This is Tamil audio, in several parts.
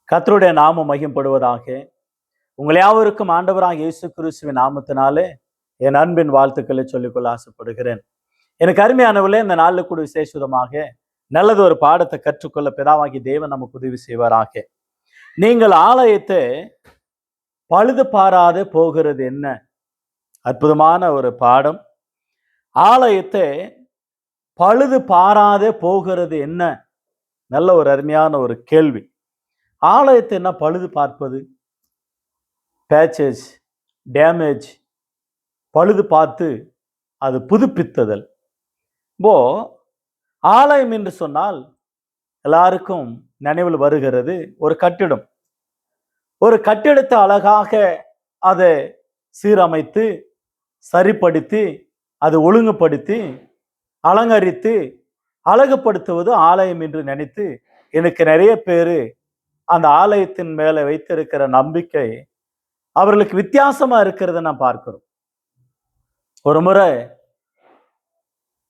கர்த்தருடைய நாமம் மகிமைப்படுவதாக. உங்கள் யாவருக்கும் ஆண்டவராக இயேசு கிறிஸ்துவின் நாமத்தினாலே என் அன்பின் வாழ்த்துக்களை சொல்லிக்கொள்ள ஆசைப்படுகிறேன். எனக்கு அருமையானவர்களே, இந்த நாளில் கூட விசேஷமாக நல்லது ஒரு பாடத்தை கற்றுக்கொள்ள பிதாவாகி தேவன் நமக்கு உதவி செய்வாராக. நீங்கள் ஆலயத்தை பழுது பாராது போகிறது என்ன? அற்புதமான ஒரு பாடம். ஆலயத்தை பழுது பாராது போகிறது என்ன? நல்ல ஒரு அருமையான ஒரு கேள்வி. ஆலயத்தை என்ன பழுது பார்ப்பது? பேச்சஸ், டேமேஜ், பழுது பார்த்து அது புதுப்பித்தல். இப்போ ஆலயம் என்று சொன்னால் எல்லாருக்கும் நினைவில் வருகிறது ஒரு கட்டிடம். ஒரு கட்டிடத்தை அழகாக அதை சீரமைத்து சரிப்படுத்தி அதை ஒழுங்குபடுத்தி அலங்கரித்து அழகுபடுத்துவது ஆலயம் என்று நினைத்து எனக்கு நிறைய பேர் அந்த ஆலயத்தின் மேல வைத்திருக்கிற நம்பிக்கை அவர்களுக்கு வித்தியாசமா இருக்கிறத நான் பார்க்கிறோம். ஒரு முறை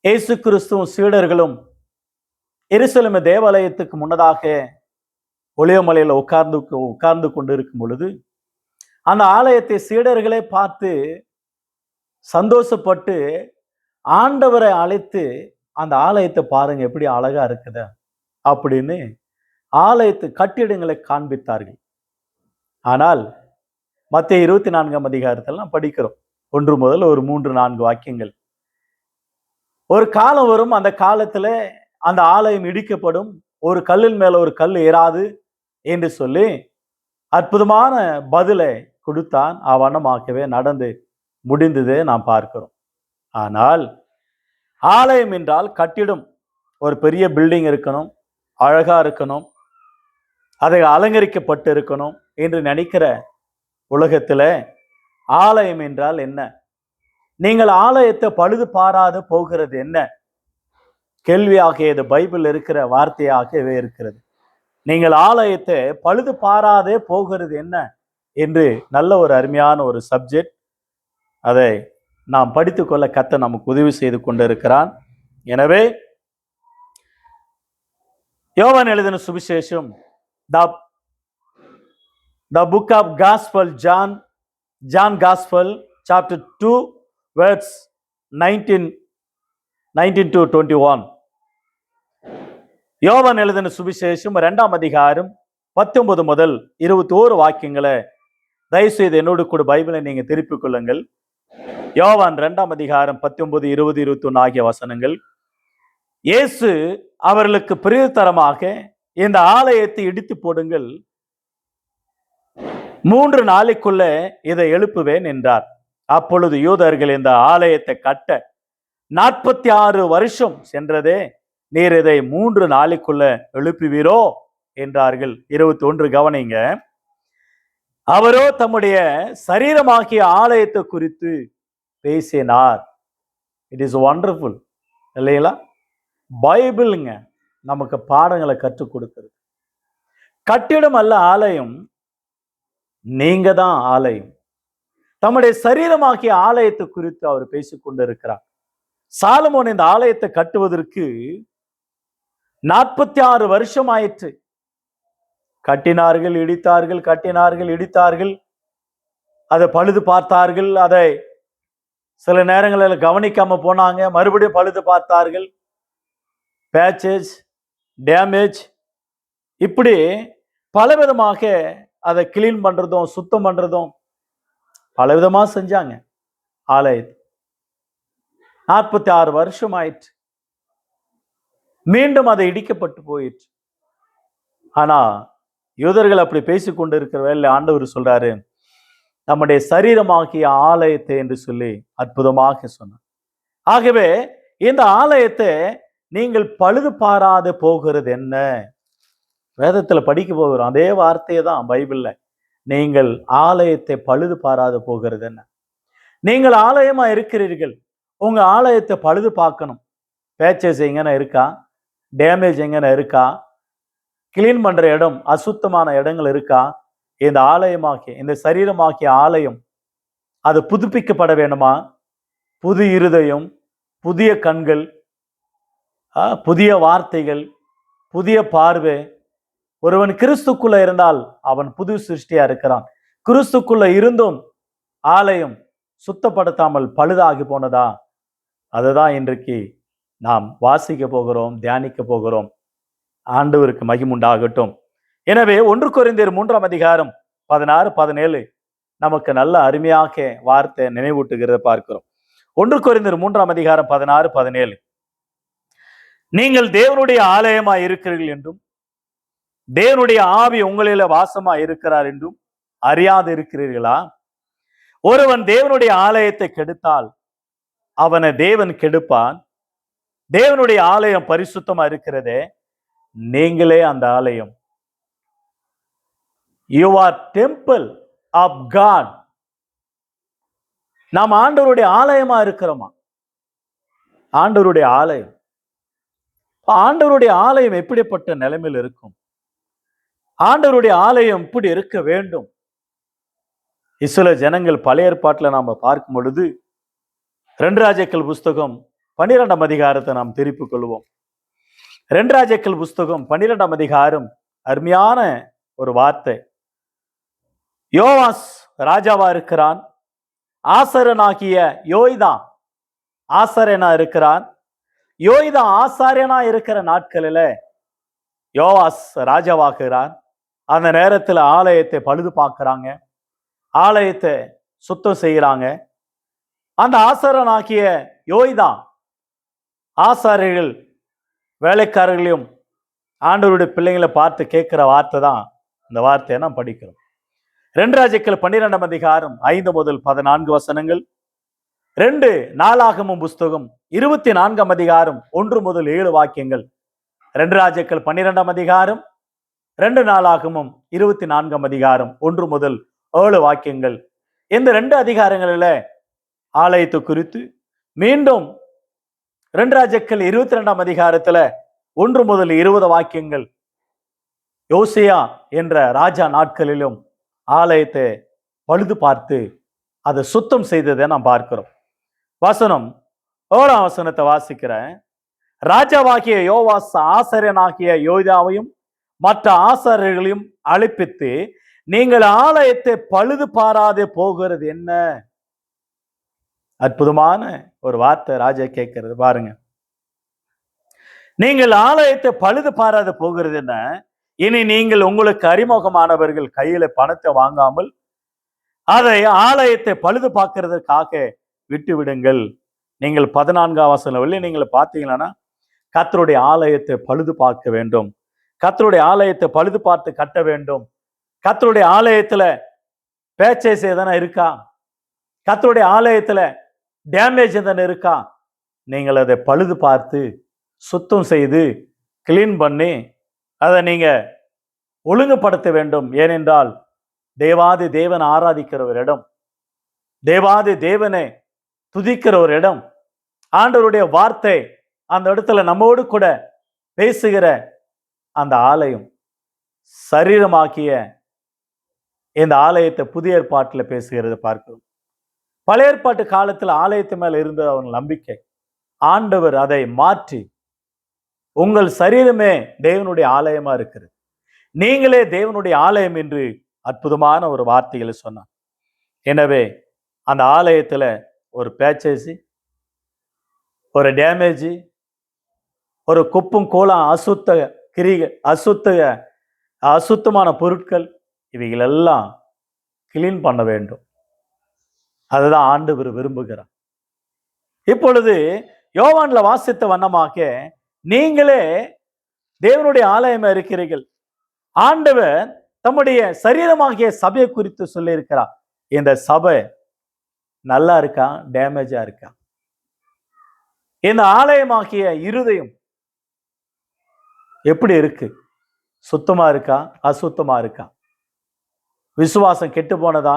இயேசு கிறிஸ்துவும் சீடர்களும் எருசலேம் தேவாலயத்துக்கு முன்னதாக ஒலிவமலையில உட்கார்ந்து கொண்டிருக்கும் பொழுது அந்த ஆலயத்தை சீடர்களே பார்த்து சந்தோஷப்பட்டு ஆண்டவரை அழைத்து அந்த ஆலயத்தை பாருங்க எப்படி அழகா இருக்குதா அப்படின்னு ஆலயத்து கட்டிடங்களை காண்பித்தார்கள். ஆனால் மத்தேயு 24ஆம் அதிகாரத்தெல்லாம் படிக்கிறோம். 1 முதல் ஒரு 3-4 வாக்கியங்கள். ஒரு காலம் வரும், அந்த காலத்துல அந்த ஆலயம் இடிக்கப்படும், ஒரு கல்லின் மேல ஒரு கல் ஏறாது என்று சொல்லி அற்புதமான பதிலை கொடுத்தான். அவ்வண்ணமாகவே நடந்து முடிந்ததே நாம் பார்க்கிறோம். ஆனால் ஆலயம் என்றால் கட்டிடம், ஒரு பெரிய பில்டிங் இருக்கணும், அழகா இருக்கணும், அதை அலங்கரிக்கப்பட்டு இருக்கணும் என்று நினைக்கிற உலகத்துல ஆலயம் என்றால் என்ன? நீங்கள் ஆலயத்தை பழுது பாராது போகிறது என்ன? கேள்வியாக இது பைபிள் இருக்கிற வார்த்தையாகவே இருக்கிறது. நீங்கள் ஆலயத்தை பழுது பாராதே போகிறது என்ன என்று நல்ல ஒரு அருமையான ஒரு சப்ஜெக்ட். அதை நாம் படித்துக்கொள்ள கர்த்தர் நமக்கு உதவி செய்து கொண்டிருக்கிறான். எனவே யோவான் எழுதின சுவிசேஷம், the book of Gospel, John Gospel, chapter 2, verse 19 to 21. யோவான் எழுதின சுவிசேஷம் 2ஆம் அதிகாரம் 19 முதல் 21 வாக்கியங்களை தயவுசெய்து என்னோடு கூட பைபிளை நீங்க திருப்பிக் கொள்ளுங்கள். யோவான் 2ஆம் அதிகாரம் 19, 20, 21 ஆகிய வசனங்கள். இயேசு அவர்களுக்கு பிரதித்தரமாக, இந்த ஆலயத்தை இடித்து போடுங்கள், 3 நாளைக்குள்ள இதை எழுப்புவேன் என்றார். அப்பொழுது யூதர்கள் இந்த ஆலயத்தை கட்ட 46 வருஷம் சென்றதே, நீர் இதை 3 நாளைக்குள்ள எழுப்புவீரோ என்றார்கள். 21 கவனிங்க. அவரோ தம்முடைய சரீரமாகிய ஆலயத்தை குறித்து பேசினார். இட் இஸ் வண்டர்ஃபுல் இல்லைங்களா? பைபிளுங்க நமக்கு பாடங்களை கற்றுக் கொடுக்கிறது. கட்டிடம் அல்ல ஆலயம், நீங்க தான் ஆலயம். தம்முடைய சரீரமாகிய ஆலயத்தை குறித்து அவர் பேசிக் கொண்டிருக்கிறார். சாலமோன் இந்த ஆலயத்தை கட்டுவதற்கு 46 வருஷம் ஆயிற்று. கட்டினார்கள், இடித்தார்கள், கட்டினார்கள், இடித்தார்கள், அதை பழுது பார்த்தார்கள், அதை சில நேரங்களில் கவனிக்காம போனாங்க, மறுபடியும் பழுது பார்த்தார்கள், பேச்சஸ், டேமேஜ், இப்படி பலவிதமாக அதை கிளீன் பண்றதும் சுத்தம் பண்றதும் பலவிதமா செஞ்சாங்க. ஆலயத்தை 46 வருஷம் ஆயிற்று. மீண்டும் அதை இடிக்கப்பட்டு போயிற்று. ஆனா யூதர்கள் அப்படி பேசிக் கொண்டிருக்கிற வேலை ஆண்டவர் சொல்றாரு, நம்முடைய சரீரமாகிய ஆலயத்தை என்று சொல்லி அற்புதமாக சொன்னார். ஆகவே இந்த ஆலயத்தை நீங்கள் பழுது பாராது போகிறது என்ன? வேதத்துல படிக்க போகிறோம் அதே வார்த்தையை தான் பைபிள்ல. நீங்கள் ஆலயத்தை பழுது பாராது போகிறது என்ன? நீங்கள் ஆலயமா இருக்கிறீர்கள், உங்க ஆலயத்தை பழுது பார்க்கணும். பேச்சஸ் எங்கன இருக்கா, டேமேஜ் எங்கன இருக்கா, கிளீன் பண்ற இடம், அசுத்தமான இடங்கள் இருக்கா? இந்த ஆலயமாகிய, இந்த சரீரமாகிய ஆலயம் அது புதுப்பிக்கப்பட வேணுமா? புது இருதயம், புதிய கண்கள், புதிய வார்த்தைகள், புதிய பார்வை, ஒருவன் கிறிஸ்துக்குள்ள இருந்தால் அவன் புது சிருஷ்டியா இருக்கிறான். கிறிஸ்துக்குள்ள இருந்தும் ஆலயம் சுத்தப்படுத்தாமல் பழுதாகி போனதா? அதுதான் இன்றைக்கு நாம் வாசிக்க போகிறோம், தியானிக்க போகிறோம். ஆண்டவருக்கு மகிமுண்டாகட்டும். எனவே 1 கொரிந்தியர் 3ஆம் அதிகாரம் 16, 17 நமக்கு நல்ல அருமையாக வார்த்தை நினைவூட்டுகிறத பார்க்கிறோம். 1 கொரிந்தியர் 3ஆம் அதிகாரம் 16, 17 நீங்கள் தேவனுடைய ஆலயமாய் இருக்கிறீர்கள் என்றும் தேவனுடைய ஆவி உங்களில வாசமா இருக்கிறார் என்றும் அறியாது இருக்கிறீர்களா? ஒருவன் தேவனுடைய ஆலயத்தை கெடுத்தால் அவனை தேவன் கெடுப்பான். தேவனுடைய ஆலயம் பரிசுத்தமா இருக்கிறதே, நீங்களே அந்த ஆலயம். You are temple of God. நாம் ஆண்டவருடைய ஆலயமா இருக்கிறோமா? ஆண்டவருடைய ஆலயம். ஆண்டவருடைய ஆலயம் எப்படிப்பட்ட நிலைமையில் இருக்கும்? ஆண்டவருடைய ஆலயம் இப்படி இருக்க வேண்டும். இஸ்ரவேல் ஜனங்கள் பழைய ஏற்பாட்டில் நாம பார்க்கும் பொழுது 2 ராஜாக்கள் புஸ்தகம் 12ஆம் அதிகாரத்தை நாம் திருப்பிக் கொள்வோம். 2 ராஜாக்கள் புஸ்தகம் 12ஆம் அதிகாரம் அருமையான ஒரு வார்த்தை. யோவாஸ் ராஜாவா இருக்கிறான். ஆசாரியனாகிய யோய்தா ஆசாரியனா இருக்கிறான். யோய்தா ஆசாரியனா இருக்கிற நாட்களில யோவாஸ் ராஜாவாகிறான். அந்த நேரத்தில் ஆலயத்தை பழுது பார்க்கிறாங்க, ஆலயத்தை சுத்தம் செய்கிறாங்க. அந்த ஆசாரியனாகிய யோய்தா ஆசாரியர்கள் வேலைக்காரர்களையும் ஆண்டவருடைய பிள்ளைங்களை பார்த்து கேட்கிற வார்த்தை தான் இந்த வார்த்தையை நாம் படிக்கிறோம். 2 ராஜாக்கள் 12ஆம் அதிகாரம் 5 முதல் 14 வசனங்கள். 2 நாளாகமம் புஸ்தகம் 24ஆம் அதிகாரம் 1 முதல் 7 வாக்கியங்கள். 2 ராஜாக்கள் 12ஆம் அதிகாரம், 2 நாளாகமம் 24ஆம் அதிகாரம் 1 முதல் 7 வாக்கியங்கள். இந்த 2 அதிகாரங்களில ஆலயத்தை குறித்து மீண்டும் 2 ராஜாக்கள் 22ஆம் அதிகாரத்துல 1 முதல் 20 வாக்கியங்கள் யோசியா என்ற ராஜா நாட்களிலும் ஆலயத்தை பழுது பார்த்து அதை சுத்தம் செய்ததை நாம் பார்க்கிறோம். வசனம் 1ஆம் வசனத்தை வாசிக்கிறேன். ராஜாவாகிய யோவாஸ் ஆசாரியனாகிய யோய்தாவையும் மற்ற ஆசாரியர்களையும் அழைப்பித்து, நீங்கள் ஆலயத்தை பழுது பாராது போகிறது என்ன? அற்புதமான ஒரு வார்த்தை ராஜா கேட்கிறது பாருங்க. நீங்கள் ஆலயத்தை பழுது பாராது போகிறது என்ன? இனி நீங்கள் உங்களுக்கு அறிமுகமானவர்கள் கையில பணத்தை வாங்காமல் அதை ஆலயத்தை பழுது பார்க்கிறதுக்காக விட்டு விடுங்கள். நீங்கள் 14ஆம் வசனம் நீங்கள் பார்த்தீங்கன்னா, கர்த்தருடைய ஆலயத்தை பழுது பார்க்க வேண்டும், கர்த்தருடைய ஆலயத்தை பழுது பார்த்து கட்ட வேண்டும். கர்த்தருடைய ஆலயத்துல பேச்சேஸ் எதனா இருக்கா? கர்த்தருடைய ஆலயத்துல டேமேஜ் எதனா இருக்கா? நீங்கள் அதை பழுது பார்த்து சுத்தம் செய்து கிளீன் பண்ணி அதை நீங்க ஒழுங்குபடுத்த வேண்டும். ஏனென்றால் தேவாதி தேவன் ஆராதிக்கிற ஒரு இடம், தேவாதி தேவனை துதிக்கிற ஒரு இடம், ஆண்டவருடைய வார்த்தை அந்த இடத்துல நம்மோடு கூட பேசுகிற அந்த ஆலயம். சரீரமாக்கிய இந்த ஆலயத்தை புதிய ஏற்பாட்டில் பேசுகிறது பார்க்கிறோம். பழைய ஏற்பாட்டு காலத்தில் ஆலயத்து மேல இருந்த அவன் நம்பிக்கை. ஆண்டவர் அதை மாற்றி உங்கள் சரீரமே தேவனுடைய ஆலயமா இருக்கிறது, நீங்களே தேவனுடைய ஆலயம் என்று அற்புதமான ஒரு வார்த்தைகளை சொன்னார். எனவே அந்த ஆலயத்துல ஒரு பேச்சேசி, ஒரு டேமேஜ், ஒரு குப்பும் கோலம், அசுத்த கிரிகள், அசுத்தமான பொருட்கள், இவைகள் எல்லாம் கிளீன் பண்ண வேண்டும். அதுதான் ஆண்டவர் விரும்புகிறார். இப்பொழுது யோவான்ல வாசித்த வண்ணமாக நீங்களே தேவனுடைய ஆலயமா இருக்கிறீர்கள். ஆண்டவர் தம்முடைய சரீரமாகிய சபையை குறித்து சொல்லி இருக்கிறார். இந்த சபை நல்லா இருக்கா, டேமேஜா இருக்கா? இந்த ஆலயமாகிய இருதயம் எப்படி இருக்கு? சுத்தமா இருக்கா, அசுத்தமா இருக்கா? விசுவாசம் கெட்டு போனதா?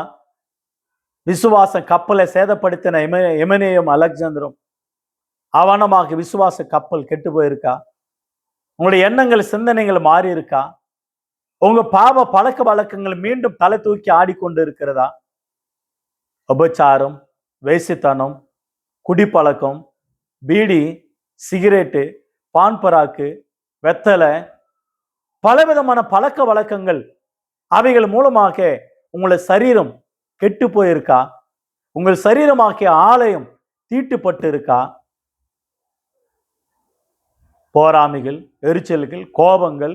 விசுவாசம் கப்பலை சேதப்படுத்தின எமனேயும் அலெக்சாந்தரும் அவனமாக விசுவாச கப்பல் கெட்டு போயிருக்கா? உங்களுடைய எண்ணங்கள், சிந்தனைகள் மாறி இருக்கா? உங்க பாவ பழக்க வழக்கங்கள் மீண்டும் தலை தூக்கி ஆடிக்கொண்டு இருக்கிறதா? உபச்சாரம், வேசித்தனம், குடிப்பழக்கம், பீடி, சிகரெட்டு, பான்பராக்கு, வெத்தலை, பலவிதமான பழக்க வழக்கங்கள், அவைகள் மூலமாக உங்களை சரீரம் கெட்டு போயிருக்கா? உங்கள் சரீரமாகிய ஆலயம் தீட்டுப்பட்டு இருக்கா? போராமைகள், எரிச்சல்கள், கோபங்கள்,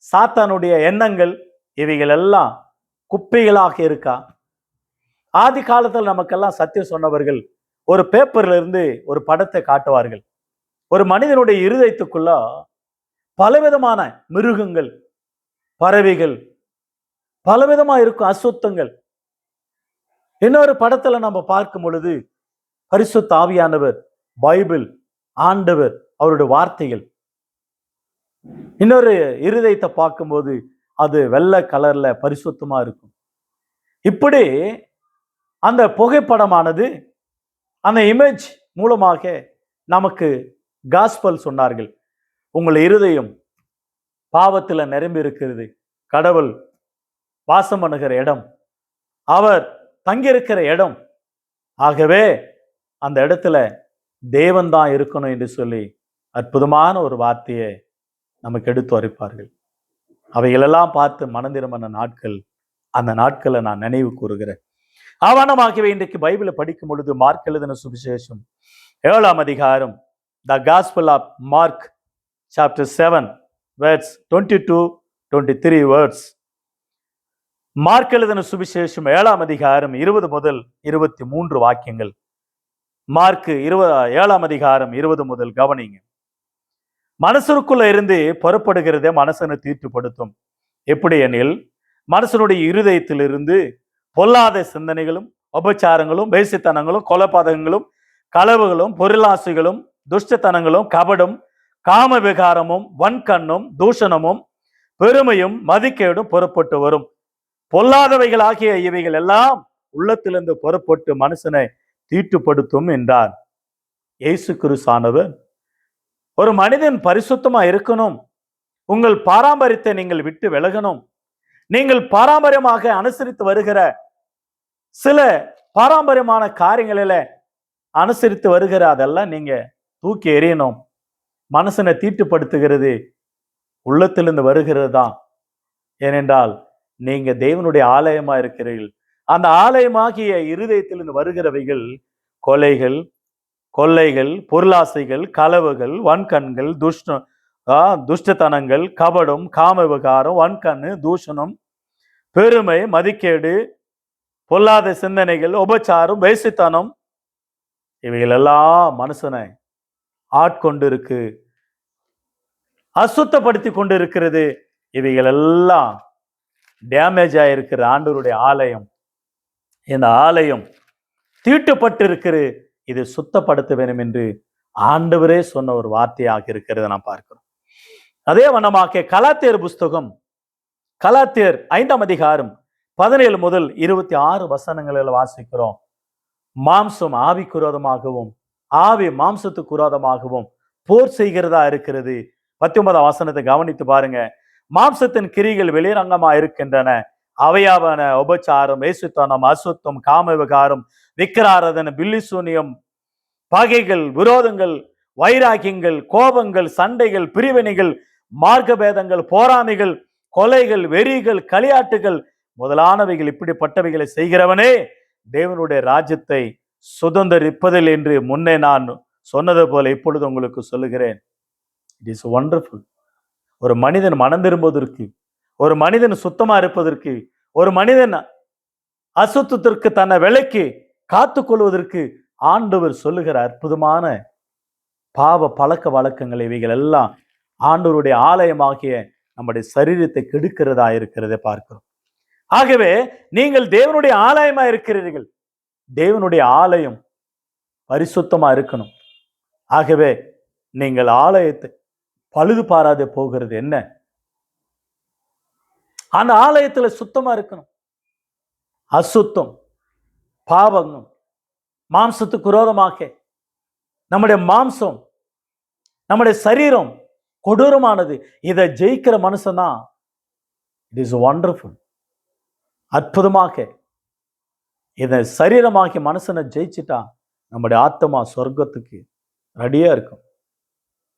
சாத்தானுடைய எண்ணங்கள், இவைகள் எல்லாம் குப்பைகளாக இருக்கா? ஆதி காலத்தில் நமக்கெல்லாம் சத்தியம் சொன்னவர்கள் ஒரு பேப்பர்ல இருந்து ஒரு படத்தை காட்டுவார்கள். ஒரு மனிதனுடைய இருதயத்துக்குள்ள பலவிதமான மிருகங்கள், பறவைகள், பலவிதமா இருக்கும் அசுத்தங்கள். இன்னொரு படத்துல நம்ம பார்க்கும் பொழுது பரிசுத்த ஆவியானவர், பைபிள், ஆண்டவர், அவருடைய வார்த்தைகள். இன்னொரு இருதயத்தை பார்க்கும்போது அது வெள்ளை கலர்ல பரிசுத்தமா இருக்கும். இப்படி அந்த புகைப்படமானது, அந்த இமேஜ் மூலமாக நமக்கு காஸ்பல் சொன்னார்கள். உங்கள் இருதயம் பாவத்தில் நிரம்பி இருக்கிறது. கடவுள் வாசம் பண்ணுகிற இடம், அவர் தங்கியிருக்கிற இடம். ஆகவே அந்த இடத்துல தேவன் தான் இருக்கணும் என்று சொல்லி அற்புதமான ஒரு வார்த்தையை நமக்கு எடுத்து வரைப்பார்கள். அவைகளெல்லாம் பார்த்து மனந்திரும்பின நாட்கள், அந்த நாட்களை நான் நினைவு கூறுகிறேன். ஆவணமாகவே இன்றைக்கு பைபிளை படிக்கும் பொழுது மார்க் எழுதின சுவிசேஷம் 7ஆம் அதிகாரம், the Gospel of Mark chapter 7 words 22-23 words. Mark எழுதின சுவிசேஷம் 7ஆம் அதிகாரம் 20 முதல் 23 வாக்கியங்கள். மார்க் 7ஆம் அதிகாரம் 20 முதல் கவனிங்க. மனசருக்குள்ள இருந்து புறப்படுகிறதே மனசனை தீட்டுப்படுத்தும். எப்படி எனில், மனசனுடைய இருதயத்திலிருந்து பொல்லாத சிந்தனைகளும், உபச்சாரங்களும், வேசித்தனங்களும், கொலைபாதகங்களும், களவுகளும், பொருளாசைகளும், துஷ்டத்தனங்களும், கபடும், காம விகாரமும், வன்கண்ணும், தூஷணமும், பெருமையும், மதிக்கேடும் புறப்பட்டு வரும். பொல்லாதவைகள் ஆகிய இவைகள் எல்லாம் உள்ளத்திலிருந்து புறப்பட்டு மனுஷனை தீட்டுப்படுத்தும் என்றார். இயேசு கிறிஸ்துவானவர் ஒரு மனிதன் பரிசுத்தமா இருக்கணும், உங்கள் பாரம்பரியத்தை நீங்கள் விட்டு விலகணும், நீங்கள் பாரம்பரியமாக அனுசரித்து வருகிற சில பாரம்பரியமான காரியங்களில அனுசரித்து வருகிற அதெல்லாம் நீங்க தூக்கி எறியணும். மனசனை தீட்டுப்படுத்துகிறது உள்ளத்திலிருந்து வருகிறது தான். ஏனென்றால் நீங்க தேவனுடைய ஆலயமா இருக்கிறீர்கள். அந்த ஆலயமாகிய இருதயத்திலிருந்து வருகிறவைகள் கொலைகள், கொள்ளைகள், பொருளாசைகள், களவுகள், வன்கண்கள், துஷ்டத்தனங்கள், கபடம், காம விகாரம், வன்கண்ணு, தூஷணம், பெருமை, மதிக்கேடு, பொல்லாத சிந்தனைகள், உபச்சாரம், வேசித்தனம், இவைகள் எல்லாம் மனுஷனை ஆட்கொண்டு இருக்கு, அசுத்தப்படுத்தி கொண்டு இருக்கிறது. இவைகள் எல்லாம் டேமேஜ் ஆயிருக்கிற ஆண்டவருடைய ஆலயம். இந்த ஆலயம் தீட்டுப்பட்டு இருக்கிறது, இது சுத்தப்படுத்த வேண்டும் என்று ஆண்டவரே சொன்ன ஒரு வார்த்தையாக இருக்கிறத நாம் பார்க்கிறோம். அதே வண்ணமாக கலாத்தியர் புஸ்தகம், கலாத்தியர் 5ஆம் அதிகாரம் 17 முதல் 26 வசனங்களில் வாசிக்கிறோம். மாம்சம் ஆவிக்கு விரோதமாகவும் ஆவி மாம்சத்துக்கு விரோதமாகவும் போர் செய்கிறதா இருக்கிறது. 19ஆம் வசனத்தை கவனித்து பாருங்க. மாம்சத்தின் கிரிகள் வெளிரங்கமா இருக்கின்றன. அவையாவன உபச்சாரம், வேசித்தனம், அசுத்தம், காம விகாரம், விக்கிராராதனை, பில்லிசூனியம், பகைகள், விரோதங்கள், வைராக்கியங்கள், கோபங்கள், சண்டைகள், பிரிவினைகள், மார்க்கபேதங்கள், போராமைகள், கொலைகள், வெறிகள், களியாட்டுகள் முதலானவைகள். இப்படிப்பட்டவைகளை செய்கிறவனே தேவனுடைய ராஜ்யத்தை சுதந்திரிப்பதில் என்று முன்னே நான் சொன்னது போல இப்பொழுது உங்களுக்கு சொல்லுகிறேன். It is wonderful. ஒரு மனிதன் மனம் திரும்புவதற்கு, ஒரு மனிதன் சுத்தமா இருப்பதற்கு, ஒரு மனிதன் அசுத்தத்திற்கு தன்னை விலைக்கு காத்துக் கொள்வதற்கு ஆண்டவர் சொல்லுகிற அற்புதமான பாவ பழக்க வழக்கங்கள் இவைகள் எல்லாம் ஆண்டவருடைய ஆலயமாகிய நம்முடைய சரீரத்தை கெடுக்கிறதா இருக்கிறதை பார்க்கிறோம். ஆகவே நீங்கள் தேவனுடைய ஆலயமா இருக்கிறீர்கள். தேவனுடைய ஆலயம் பரிசுத்தமா இருக்கணும். ஆகவே நீங்கள் ஆலயத்தை பழுது பாராத போகிறது என்ன? அந்த ஆலயத்துல சுத்தமா இருக்கணும். அசுத்தம், பாவம், மாம்சத்துக்கு விரோதமாக நம்முடைய மாம்சம், நம்முடைய சரீரம் கொடூரமானது. இதை ஜெயிக்கிற மனுஷன் தான் இட் இஸ் வண்டர்ஃபுல். அற்புதமாக இதை சரீரமாக்கி மனுஷனை ஜெயிச்சுட்டா நம்முடைய ஆத்மா சொர்க்கத்துக்கு ரெடியா இருக்கும்.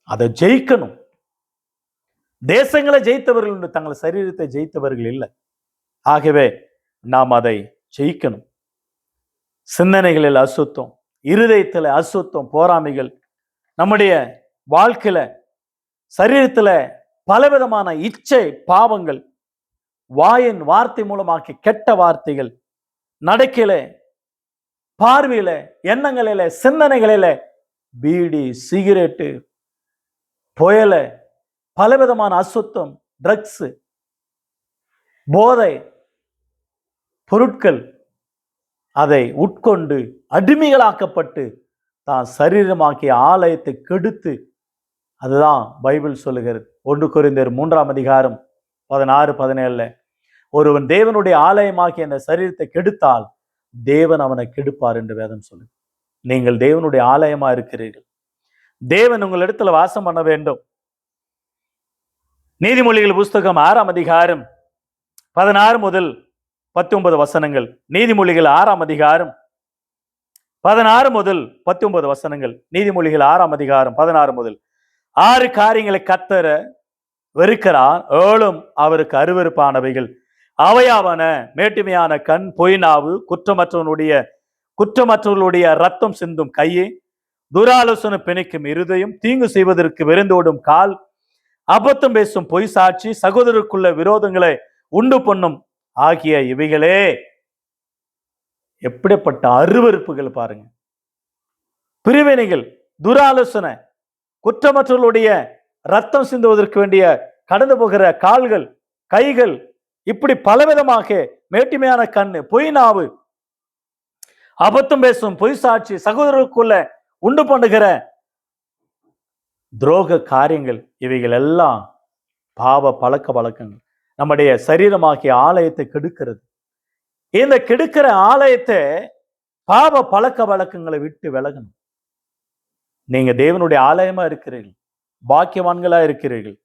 அதை ஜெயிக்கணும். தேசங்களை ஜெயித்தவர்கள் உண்டு, தங்கள் சரீரத்தை ஜெயித்தவர்கள் இல்லை. ஆகவே நாம் அதை ஜெயிக்கணும். சிந்தனைகளில் அசுத்தம், இருதயத்தில் அசுத்தம், போராமைகள், நம்முடைய வாழ்க்கையில சரீரத்துல பலவிதமான இச்சை பாவங்கள், வாயின் வார்த்தை மூலமாக்கி கெட்ட வார்த்தைகள், நடக்கையில, பார்வையில, எண்ணங்களில, சிந்தனைகளில, பீடி, சிகரெட்டு, புயல, பலவிதமான அசுத்தம், ட்ரக்ஸ், போதை பொருட்கள், அதை உட்கொண்டு அடிமைகளாக்கப்பட்டு தான் சரீரமாக்கிய ஆலயத்தை கெடுத்து, அதுதான் பைபிள் சொல்லுகிறது. 1 கொரிந்தியர் 3:16-17 ஒருவன் தேவனுடைய ஆலயமாக்கிய அந்த சரீரத்தை கெடுத்தால் தேவன் அவனை கெடுப்பார் என்று வேதம் சொல்லுது. நீங்கள் தேவனுடைய ஆலயமா இருக்கிறீர்கள். தேவன் உங்களிடத்துல வாசம் பண்ண வேண்டும். நீதிமொழிகள் புஸ்தகம் 6:16-19 நீதிமொழிகள் 6:16-19 நீதிமொழிகள் 6:16 6 காரியங்களை கர்த்தர் வெறுக்கிறார், 7 அவருக்கு அருவருப்பானவைகள். அவையாவன மேட்டுமையான கண், பொய் நாவு, குற்றமற்றவர்களுடைய ரத்தம் சிந்தும் கையே, துராலோசனை பிணைக்கும் இருதயம், தீங்கு செய்வதற்கு விரைந்தோடும் கால், அபத்தம் பேசும் பொய் சாட்சி, சகோதரருக்குள்ள விரோதங்களை உண்டு பண்ணும் ஆகிய இவைகளே. எப்படிப்பட்ட அருவருப்புகள் பாருங்க! பிரிவினைகள், துராலோசனை, குற்றமற்றவர்களுடைய ரத்தம் சிந்துவதற்கு வேண்டிய கடந்து போகிற கால்கள், கைகள், இப்படி பலவிதமாக மேட்டுமையான கண்ணு, பொய் நாவு, அபத்தம் பேசும் பொய் சாட்சி, சகோதரருக்குள்ள உண்டு பண்ணுகிற துரோக காரியங்கள், இவைகள் எல்லாம் பாவ பழக்க வழக்கங்கள். நம்முடைய சரீரமாகிய ஆலயத்தை கெடுக்கிறது. இந்த கெடுக்கிற ஆலயத்தை பாவ பழக்க வழக்கங்களை விட்டு விலகணும். நீங்க தேவனுடைய ஆலயமா இருக்கிறீர்கள், பாக்கியவான்களா இருக்கிறீர்கள்.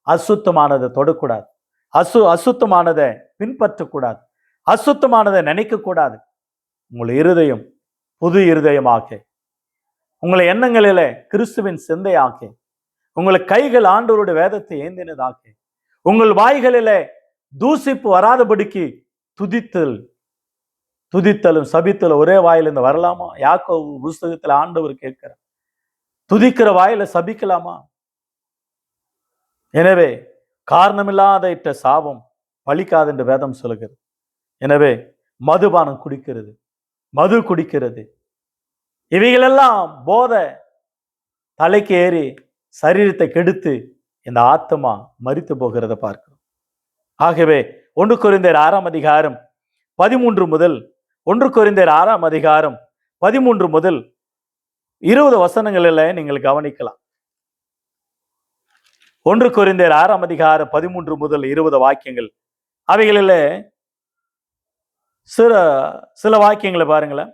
அசுத்தமானதை தொடக்கூடாது, அசுத்தமானதை பின்பற்றக்கூடாது, அசுத்தமானதை நினைக்க கூடாது. உங்கள் இருதயம் புது இருதயமாக்க, உங்களை எண்ணங்களில கிறிஸ்துவின் சிந்தையாக்க, உங்களை கைகள் ஆண்டவருடைய வேதத்தை ஏந்தினதாக்க, உங்கள் வாய்களில தூசிப்பு வராதபடிக்கு துதித்தலும் சபித்தலும் ஒரே வாயிலிருந்து வரலாமா? யாக்கோபு புஸ்தகத்தில் ஆண்டவர் கேட்கிறார், துதிக்கிற வாயில சபிக்கலாமா? எனவே காரணமில்லாத இட்ட சாபம் பலிக்காது என்று வேதம் சொல்லுகிறது. எனவே மதுபானம் குடிக்கிறது, மது குடிக்கிறது, இவைகளெல்லாம் போதை தலைக்கு ஏறி சரீரத்தை கெடுத்து இந்த ஆத்மா மரித்து போகிறத பார்க்கிறோம். ஆகவே 1 கொரிந்தியர் 6:13 முதல் 1 கொரிந்தியர் 6:13 முதல் 20 வசனங்களில் நீங்கள் கவனிக்கலாம். 1 கொரிந்தியர் 6:13 முதல் 20 வாக்கியங்கள். அவைகளில் சில வாக்கியங்களை பாருங்களேன்.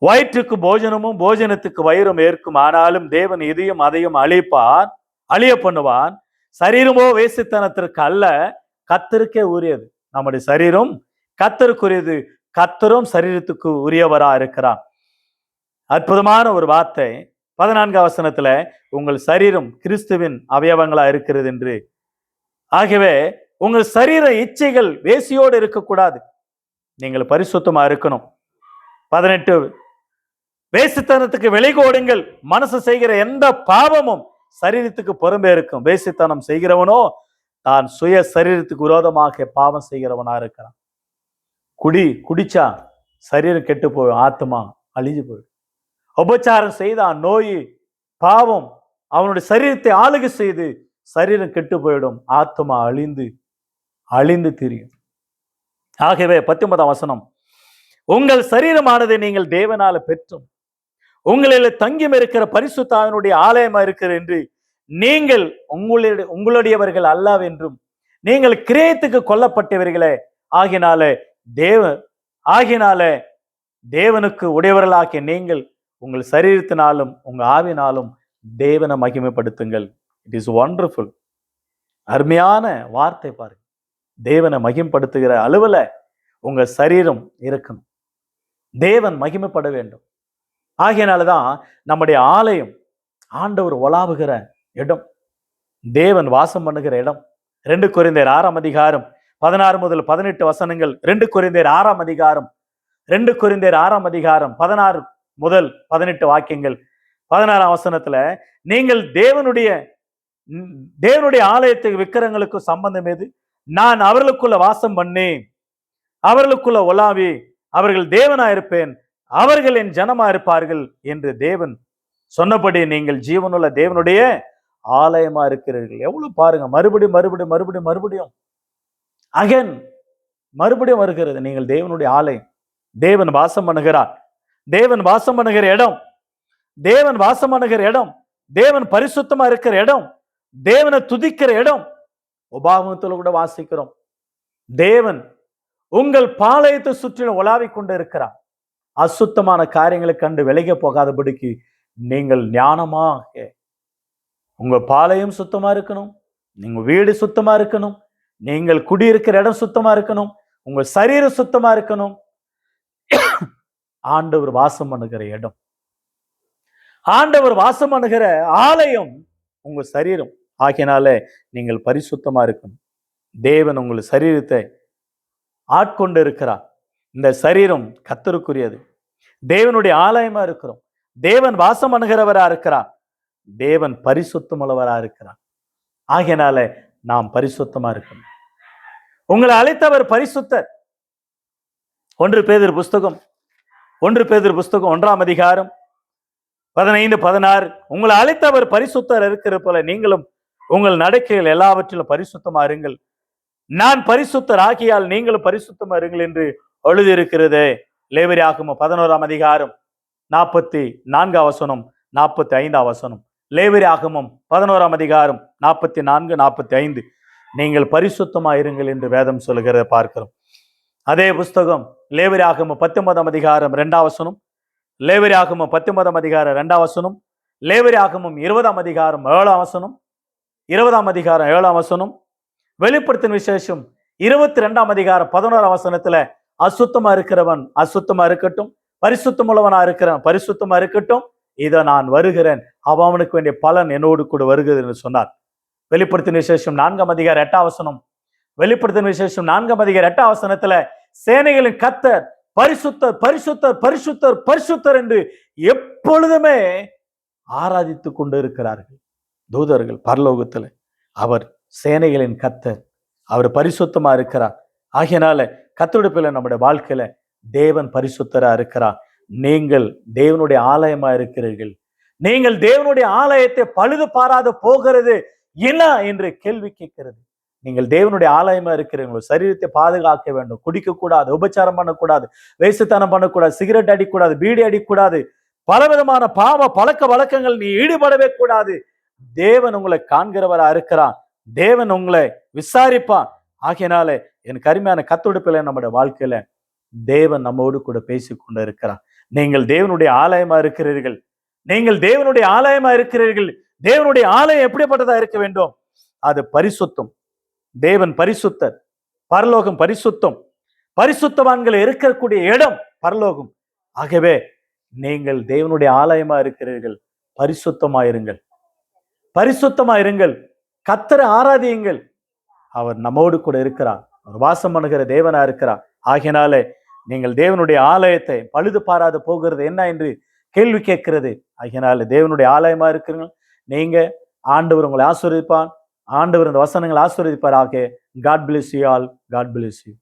வயிற்றுக்கு போஜனமும் போஜனத்துக்கு வயிறும் ஏற்கும், ஆனாலும் தேவன் இதையும் அதையும் அழிய பண்ணுவான். சரீரமோ வேசித்தனத்திற்கு அல்ல, கர்த்தருக்கே உரியது. நம்முடைய சரீரம் கர்த்தருக்குரியது, கர்த்தரும் சரீரத்துக்கு உரியவரா இருக்கிறார். அற்புதமான ஒரு வார்த்தை 14 வசனத்துல, உங்கள் சரீரம் கிறிஸ்துவின் அவயவங்களா இருக்கிறது என்று. ஆகவே உங்கள் சரீர இச்சைகள் வேசியோடு இருக்கக்கூடாது, நீங்கள் பரிசுத்தமா இருக்கணும். 18 வேசித்தனத்துக்கு விலை கோடுங்கள், மனசு செய்கிற எந்த பாவமும் சரீரத்துக்கு புறம்பே இருக்கும். வேசித்தனம் செய்கிறவனோ தான் சுய சரீரத்துக்கு விரோதமாக பாவம் செய்கிறவனா இருக்கிறான். குடிச்சா சரீரம் கெட்டு போயும், ஆத்மா அழிஞ்சு போயிடும். உபச்சாரம் செய்தான், நோய் பாவம் அவனுடைய சரீரத்தை ஆளுகை செய்து சரீரம் கெட்டு போயிடும், ஆத்மா அழிந்து திரியும். ஆகவே 19 வசனம், உங்கள் சரீரமானதை நீங்கள் தேவனால பெற்றும் உங்களில் தங்கியும் இருக்கிற பரிசுத்த ஆவியினுடைய ஆலயமா இருக்கிறது என்று நீங்கள் உங்களுடையவர்கள் அல்லவென்றும் நீங்கள் கிரயத்துக்கு கொல்லப்பட்டவர்களே ஆகினாலே தேவனுக்கு உடையவர்களாகிய நீங்கள் உங்கள் சரீரத்தினாலும் உங்க ஆவினாலும் தேவனை மகிமைப்படுத்துங்கள். It is wonderful. அருமையான வார்த்தை பாருங்க. தேவனை மகிமைப்படுத்துகிற அளவுல உங்க சரீரம் இருக்கணும், தேவன் மகிமைப்பட வேண்டும். ஆகையினாலதான் நம்முடைய ஆலயம் ஆண்டவர் உலாவுகிற இடம். தேவன் வாசம் பண்ணுகிற இடம். 2 கொரிந்தியர் 6ஆம் அதிகாரம் 16 முதல் 18 வசனங்கள். 2 கொரிந்தியர் 6ஆம் அதிகாரம் 2 கொரிந்தியர் 6ஆம் அதிகாரம் 16 முதல் 18 வாக்கியங்கள். 16ஆம் வசனத்துல, நீங்கள் தேவனுடைய ஆலயத்துக்கு விக்கிரங்களுக்கு சம்பந்தம் எது? நான் அவர்களுக்குள்ள வாசம் பண்ணேன், அவர்களுக்குள்ள உலாவி, அவர்கள் தேவனா இருப்பேன், அவர்கள் என் ஜனமா இருப்பார்கள் என்று தேவன் சொன்னபடி நீங்கள் ஜீவனுள்ள தேவனுடைய ஆலயமா இருக்கிறீர்கள். எவ்வளவு பாருங்க, மறுபடியும் மறுபடியும் மறுபடியும் மறுபடியும் அகன் மறுபடியும் வருகிறது. நீங்கள் தேவனுடைய ஆலயம், தேவன் வாசம் பண்ணுகிறார், தேவன் வாசம் பண்ணுகிற இடம், தேவன் வாசம் பண்ணுகிற இடம், தேவன் பரிசுத்தமா இருக்கிற இடம், தேவனை துதிக்கிற இடம். உபாகமத்துல கூட வாசிக்கிறோம், தேவன் உங்கள் பாளையத்தை சுற்றிலும் உலாவிக் கொண்டு இருக்கிறார். அசுத்தமான காரியங்களை கண்டு விலக போகாதபடிக்கு நீங்கள் ஞானமாக, உங்க பாளையம் சுத்தமா இருக்கணும், நீங்க வீடு சுத்தமா இருக்கணும், நீங்கள் குடியிருக்கிற இடம் சுத்தமா இருக்கணும், உங்க சரீரம் சுத்தமா இருக்கணும். ஆண்டவர் வாசம் பண்ணுகிற இடம், ஆண்டவர் வாசம் பண்ணுகிற ஆலயம் உங்க சரீரம் ஆகினால நீங்கள் பரிசுத்தமா இருக்கணும். தேவன் உங்கள் சரீரத்தை ஆட்கொண்டு இருக்கிறார். இந்த சரீரம் கர்த்தருக்குரியது, தேவனுடைய ஆலயமா இருக்கிறோம், தேவன் வாசம் பண்ணுகிறவரா இருக்கிறார், தேவன் பரிசுத்தமுள்ளவரா இருக்கிறார். ஆகினால நாம் பரிசுத்தமா இருக்கணும். உங்களை அழைத்தவர் பரிசுத்தர். 1 பேதுரு புஸ்தகம் 1ஆம் அதிகாரம் 15, 16, உங்களை அழைத்தவர் பரிசுத்தர் இருக்கிற போல நீங்களும் உங்கள் நடக்கைகள் எல்லாவற்றிலும் பரிசுத்தமா இருங்கள், நான் பரிசுத்தர் ஆகியால் நீங்களும் பரிசுத்தமா இருங்கள் என்று எழுதியிருக்கிறது. லேவியராகமம் 11ஆம் அதிகாரம் 44 வசனம் 45 வசனம். லேவியராகமம் 11ஆம் அதிகாரம் 44, 45. நீங்கள் பரிசுத்தமா இருங்கள் என்று வேதம் சொல்கிறத பார்க்கிறோம். அதே புஸ்தகம் லேவியராகமம் 19ஆம் அதிகாரம் 2 வசனம், லேவியராகமம் 19ஆம் அதிகாரம் 2 வசனம், லேவியராகமம் 20ஆம் அதிகாரம் 7 வசனம், 20ஆம் அதிகாரம் 7 வசனம், வெளிப்படுத்தின விசேஷம் 22ஆம் அதிகாரம் 11 வசனத்துல அசுத்தமா இருக்கிறவன் அசுத்தமா இருக்கட்டும், பரிசுத்தம் உள்ளவனா இருக்கிறவன் பரிசுத்தமா இருக்கட்டும், இதை நான் வருகிறேன், அவனுக்கு வேண்டிய பலன் என்னோடு கூட வருகிறது என்று சொன்னார். வெளிப்படுத்தின விசேஷம் 4ஆம் அதிகாரம் 8 வசனம், வெளிப்படுத்தின விசேஷம் 4ஆம் அதிகாரம் 8 வசனத்துல சேனைகளின் கர்த்தர் பரிசுத்தர் பரிசுத்தர் பரிசுத்தர் பரிசுத்தர் என்று எப்பொழுதுமே ஆராதித்து கொண்டு இருக்கிறார்கள் தூதர்கள் பரலோகத்துல. அவர் சேனைகளின் கர்த்தர், அவர் பரிசுத்தமா இருக்கிறார். ஆகையினால கர்த்தருடைய நம்முடைய வாழ்க்கையில தேவன் பரிசுத்தரா இருக்கிறார். நீங்கள் தேவனுடைய ஆலயமா இருக்கிறீர்கள். நீங்கள் தேவனுடைய ஆலயத்தை பழுது பாராது போகிறது என்ன என்று கேள்வி கேட்கிறது. நீங்கள் தேவனுடைய ஆலயமா இருக்கிறீர்கள். சரீரத்தை பாதுகாக்க வேண்டும், குடிக்க கூடாது, உபச்சாரம் பண்ணக்கூடாது, வேசித்தனம் பண்ணக்கூடாது, சிகரெட் அடிக்கூடாது, பீடி அடிக்கூடாது, பலவிதமான பாவ பழக்க வழக்கங்கள் நீ ஈடுபடவே கூடாது. தேவன் உங்களை காண்கிறவரா இருக்கிறான், தேவன் உங்களை விசாரிப்பான். ஆகையினால என் கருமையான கர்த்தருடைய நம்முடைய வாழ்க்கையில தேவன் நம்மோடு கூட பேசிக்கொண்டு இருக்கிறார். நீங்கள் தேவனுடைய ஆலயமா இருக்கிறீர்கள், நீங்கள் தேவனுடைய ஆலயமா இருக்கிறீர்கள். தேவனுடைய ஆலயம் எப்படிப்பட்டதா இருக்க வேண்டும்? அது பரிசுத்தம். தேவன் பரிசுத்தர், பரலோகம் பரிசுத்தம், பரிசுத்தவான்கள் இருக்கக்கூடிய இடம் பரலோகம். ஆகவே நீங்கள் தேவனுடைய ஆலயமா இருக்கிறீர்கள், பரிசுத்தமாயிருங்கள், பரிசுத்தமாயிருங்கள், கர்த்தரை ஆராதியுங்கள். அவர் நம்மோடு கூட இருக்கிறார், அவர் வாசம் பண்ணுகிற தேவனா இருக்கிறார். ஆகையினாலே நீங்கள் தேவனுடைய ஆலயத்தை பழுது பாராது போகிறது என்ன என்று கேள்வி கேட்கிறது. ஆகையினால தேவனுடைய ஆலயமா இருக்கிறீர்கள். நீங்க ஆண்டவர் உங்களை ஆசீர்வதிப்பான், ஆண்டவர் இந்த வசனங்களை ஆசீர்வதிப்பாராக. God bless you all. God bless you.